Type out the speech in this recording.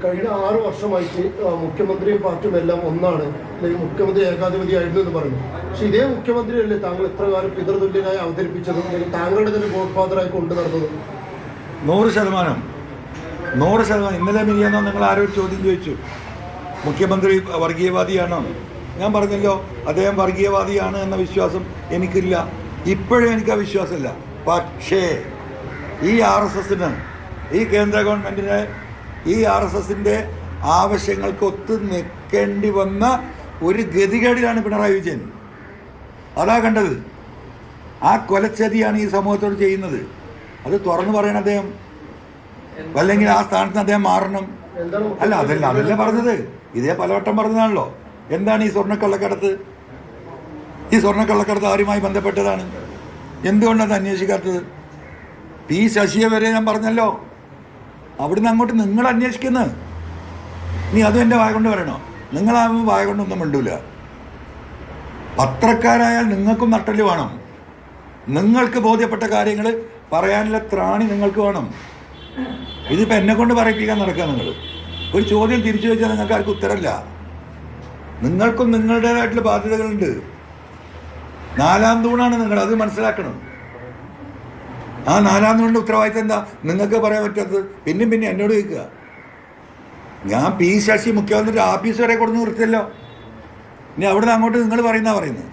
കഴിഞ്ഞ 6 വർഷമായിട്ട് മുഖ്യമന്ത്രിയും പാർട്ടിയും എല്ലാം ഒന്നാണ്, അല്ലെങ്കിൽ മുഖ്യമന്ത്രി ഏകാധിപതിയായിരുന്നു എന്ന് പറഞ്ഞു. പക്ഷെ ഇതേ മുഖ്യമന്ത്രിയല്ലേ താങ്കൾ ഇത്ര കാലം പിതൃതുല്യനായി അവതരിപ്പിച്ചതും അല്ലെങ്കിൽ താങ്കളുടെ തന്നെ ഗോഡ് ഫാദറായി കൊണ്ടു നടന്നതും? 100%. ഇന്നലെ മിനിയാന്നോ നിങ്ങൾ ആരോ ചോദ്യം ചോദിച്ചു, മുഖ്യമന്ത്രി വർഗീയവാദിയാണോ? ഞാൻ പറഞ്ഞല്ലോ, അദ്ദേഹം വർഗീയവാദിയാണ് എന്ന വിശ്വാസം എനിക്കില്ല. ഇപ്പോഴും എനിക്ക് ആ വിശ്വാസമില്ല. പക്ഷേ ഈ RSSന്, ഈ കേന്ദ്ര ഗവൺമെൻറ്റിന് ഈ RSSൻ്റെ ആവശ്യങ്ങൾക്ക് ഒത്തു നിൽക്കേണ്ടി വന്ന ഒരു ഗതികേടിലാണ് പിണറായി വിജയൻ. അതാ കണ്ടത്. ആ കൊലച്ചതിയാണ് ഈ സമൂഹത്തോട് ചെയ്യുന്നത്. അത് തുറന്നു പറയണം അദ്ദേഹം, അല്ലെങ്കിൽ ആ സ്ഥാനത്ത് അദ്ദേഹം മാറണം. അല്ല, അതല്ല പറഞ്ഞത്. ഇതേ പലവട്ടം പറഞ്ഞതാണല്ലോ. എന്താണ് ഈ സ്വർണ്ണക്കള്ളക്കടത്ത്? ഈ സ്വർണ്ണക്കള്ളക്കടത്ത് ആരുമായി ബന്ധപ്പെട്ടതാണ്? എന്തുകൊണ്ടത് അന്വേഷിക്കാത്തത്? പി ശശിയെ വരെ ഞാൻ പറഞ്ഞല്ലോ. അവിടുന്ന് അങ്ങോട്ട് നിങ്ങൾ അന്വേഷിക്കുന്നത്. നീ അതും എൻ്റെ വായ കൊണ്ട് പറയണോ? നിങ്ങളാകുമ്പോൾ വായ കൊണ്ടൊന്നും മിണ്ടൂല. പത്രക്കാരായാൽ നിങ്ങൾക്കും നട്ടല് വേണം. നിങ്ങൾക്ക് ബോധ്യപ്പെട്ട കാര്യങ്ങൾ പറയാനുള്ള ത്രാണി നിങ്ങൾക്ക് വേണം. ഇതിപ്പോൾ എന്നെ കൊണ്ട് പറയിപ്പിക്കാൻ നടക്കുക. നിങ്ങൾ ഒരു ചോദ്യം തിരിച്ചു വെച്ചാൽ നിങ്ങൾക്ക് ആർക്കും ഉത്തരമില്ല. നിങ്ങൾക്കും നിങ്ങളുടേതായിട്ടുള്ള ബാധ്യതകളുണ്ട്. 4ാം തൂണാണ് നിങ്ങൾ, അത് മനസ്സിലാക്കണം. ആ 4ാം തൂണിൻ്റെ ഉത്തരവാദിത്തം എന്താ? നിങ്ങൾക്ക് പറയാൻ പറ്റാത്തത് പിന്നെ എന്നോട് ചോദിക്കുക. ഞാൻ പി ശശി മുഖ്യമന്ത്രി ആഫീസ് വരെ കൊടുത്ത് നിർത്തിയല്ലോ. ഇനി അവിടെ നിന്ന് അങ്ങോട്ട് നിങ്ങൾ പറയുന്നത്